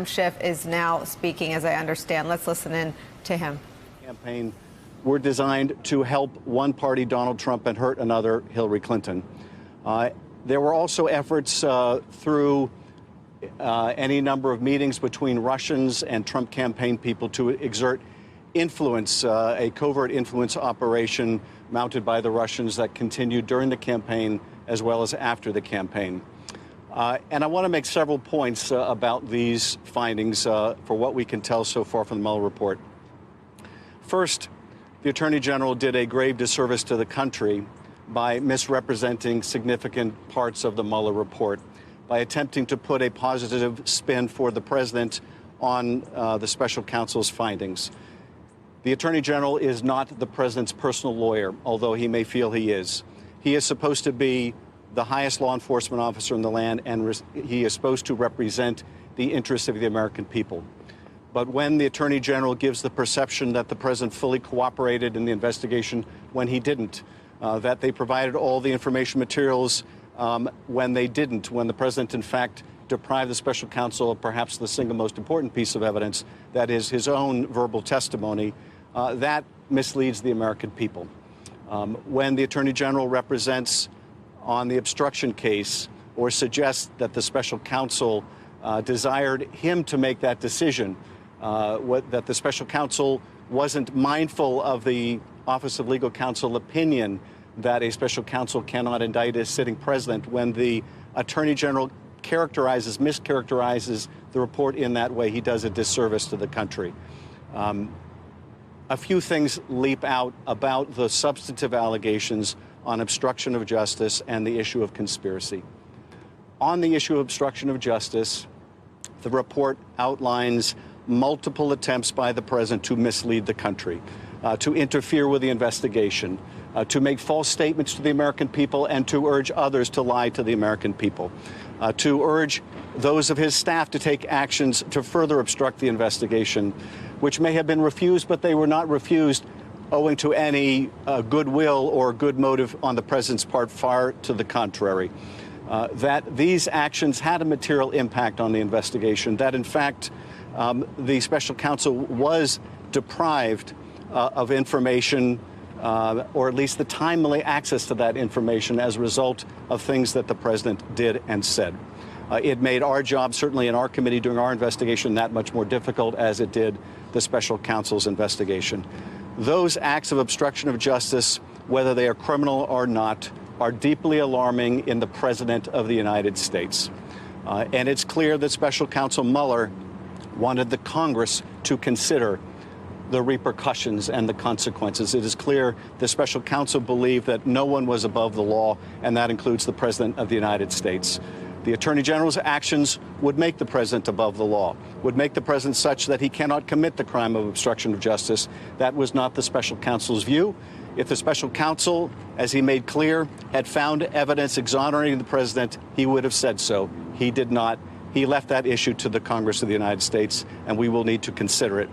Adam Schiff is now speaking, as I understand. Let's listen in to him. Campaign were designed to help one party, Donald Trump, and hurt another, Hillary Clinton. There were also efforts through any number of meetings between Russians and Trump campaign people to exert influence, a covert influence operation mounted by the Russians that continued during the campaign as well as after the campaign. And I want to make several points about these findings for what we can tell so far from the Mueller report. First, the Attorney General did a grave disservice to the country by misrepresenting significant parts of the Mueller report, by attempting to put a positive spin for the president on the special counsel's findings. The Attorney General is not the president's personal lawyer, although he may feel he is. He is supposed to be the highest law enforcement officer in the land, and he is supposed to represent the interests of the American people. But when the Attorney General gives the perception that the president fully cooperated in the investigation when he didn't, that they provided all the information materials when they didn't, when the president, in fact, deprived the special counsel of perhaps the single most important piece of evidence, that is his own verbal testimony, that misleads the American people. When the Attorney General represents on the obstruction case or suggests that the special counsel desired him to make that decision, that the special counsel wasn't mindful of the Office of Legal Counsel opinion that a special counsel cannot indict a sitting president, when the Attorney General mischaracterizes the report in that way, he does a disservice to the country. A few things leap out about the substantive allegations on obstruction of justice and the issue of conspiracy. On the issue of obstruction of justice, the report outlines multiple attempts by the president to mislead the country, to interfere with the investigation, to make false statements to the American people, and to urge others to lie to the American people, to urge those of his staff to take actions to further obstruct the investigation, which may have been refused, but they were not refused owing to any goodwill or good motive on the president's part, far to the contrary. That these actions had a material impact on the investigation, that in fact the special counsel was deprived of information, or at least the timely access to that information, as a result of things that the president did and said. It made our job, certainly in our committee doing our investigation, that much more difficult, as it did the special counsel's investigation. Those acts of obstruction of justice, whether they are criminal or not, are deeply alarming in the President of the United States. And it's clear that Special Counsel Mueller wanted the Congress to consider the repercussions and the consequences. It is clear the special counsel believed that no one was above the law, and that includes the President of the United States. The Attorney General's actions would make the president above the law, would make the president such that he cannot commit the crime of obstruction of justice. That was not the special counsel's view. If the special counsel, as he made clear, had found evidence exonerating the president, he would have said so. He did not. He left that issue to the Congress of the United States, and we will need to consider it.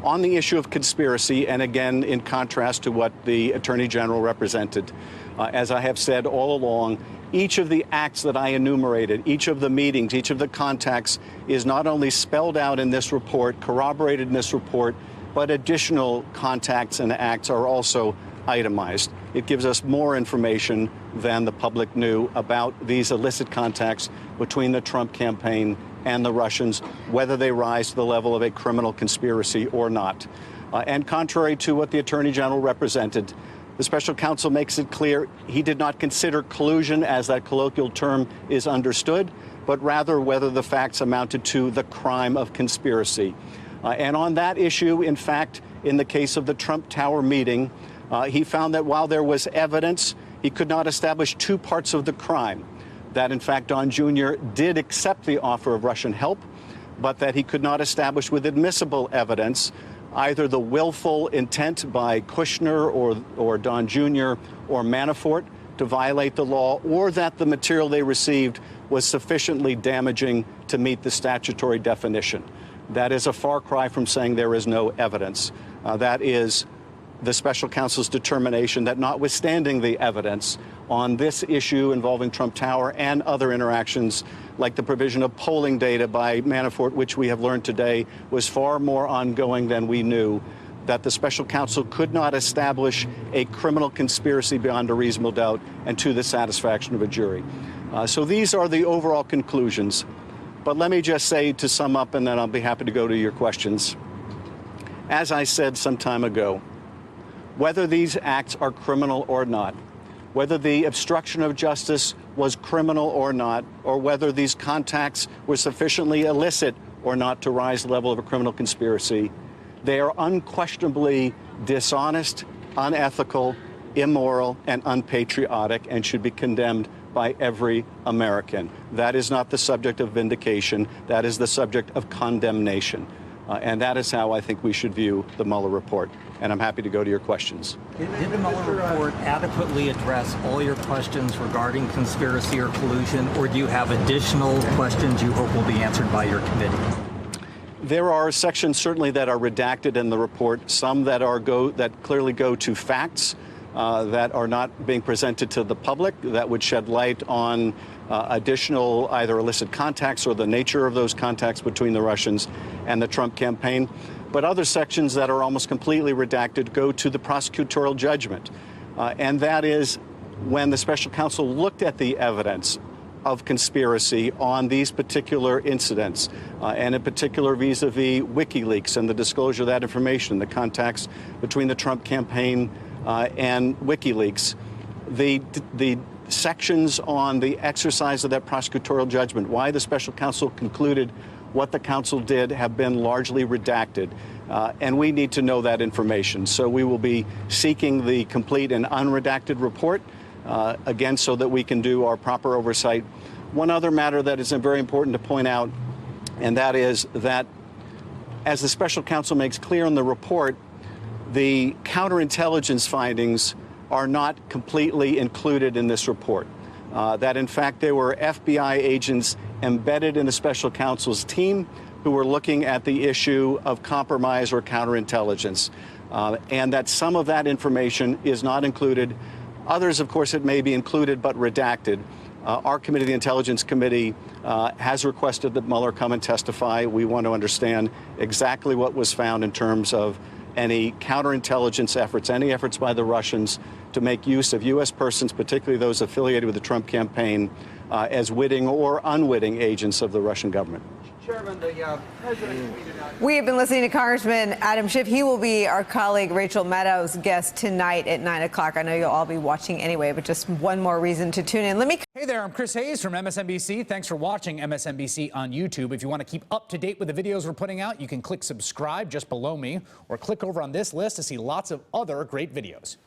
On the issue of conspiracy, and again, in contrast to what the Attorney General represented, as I have said all along, each of the acts that I enumerated, each of the meetings, each of the contacts is not only spelled out in this report, corroborated in this report, but additional contacts and acts are also itemized. It gives us more information than the public knew about these illicit contacts between the Trump campaign and the Russians, whether they rise to the level of a criminal conspiracy or not. And contrary to what the Attorney General represented, the special counsel makes it clear he did not consider collusion, as that colloquial term is understood, but rather whether the facts amounted to the crime of conspiracy. And on that issue, in fact, in the case of the Trump Tower meeting, he found that while there was evidence, he could not establish two parts of the crime. That, in fact, Don Jr. did accept the offer of Russian help, but that he could not establish with admissible evidence either the willful intent by Kushner or Don Jr. or Manafort to violate the law, or that the material they received was sufficiently damaging to meet the statutory definition. That is a far cry from saying there is no evidence. That is the special counsel's determination that notwithstanding the evidence on this issue involving Trump Tower and other interactions like the provision of polling data by Manafort, which we have learned today was far more ongoing than we knew, that the special counsel could not establish a criminal conspiracy beyond a reasonable doubt and to the satisfaction of a jury. So these are the overall conclusions. But let me just say, to sum up, and then I'll be happy to go to your questions. As I said some time ago, whether these acts are criminal or not, whether the obstruction of justice was criminal or not, or whether these contacts were sufficiently illicit or not to rise to the level of a criminal conspiracy, they are unquestionably dishonest, unethical, immoral, and unpatriotic and should be condemned by every American. That is not the subject of vindication. That is the subject of condemnation. And that is how I think we should view the Mueller report. And I'm happy to go to your questions. Did the Mueller report adequately address all your questions regarding conspiracy or collusion, or do you have additional questions you hope will be answered by your committee? There are sections certainly that are redacted in the report, some that clearly go to facts that are not being presented to the public, that would shed light on additional either illicit contacts or the nature of those contacts between the Russians and the Trump campaign. But other sections that are almost completely redacted go to the prosecutorial judgment. And that is when the special counsel looked at the evidence of conspiracy on these particular incidents, and in particular vis-a-vis WikiLeaks and the disclosure of that information, the contacts between the Trump campaign and WikiLeaks, the sections on the exercise of that prosecutorial judgment, why the special counsel concluded what the counsel did, have been largely redacted. And we need to know that information. So we will be seeking the complete and unredacted report, again, so that we can do our proper oversight. One other matter that is very important to point out, and that is that, as the special counsel makes clear in the report, the counterintelligence findings are not completely included in this report. That, in fact, there were FBI agents embedded in the special counsel's team who were looking at the issue of compromise or counterintelligence, and that some of that information is not included. Others, of course, it may be included but redacted. Our committee, the Intelligence Committee, has requested that Mueller come and testify. We want to understand exactly what was found in terms of any counterintelligence efforts, any efforts by the Russians to make use of U.S. persons, particularly those affiliated with the Trump campaign, as witting or unwitting agents of the Russian government. Chairman, the president tweeted out. We have been listening to Congressman Adam Schiff. He will be our colleague Rachel Maddow's guest tonight at 9 o'clock. I know you'll all be watching anyway, but just one more reason to tune in. Hey there, I'm Chris Hayes from MSNBC. Thanks for watching MSNBC on YouTube. If you want to keep up to date with the videos we're putting out, you can click subscribe just below me or click over on this list to see lots of other great videos.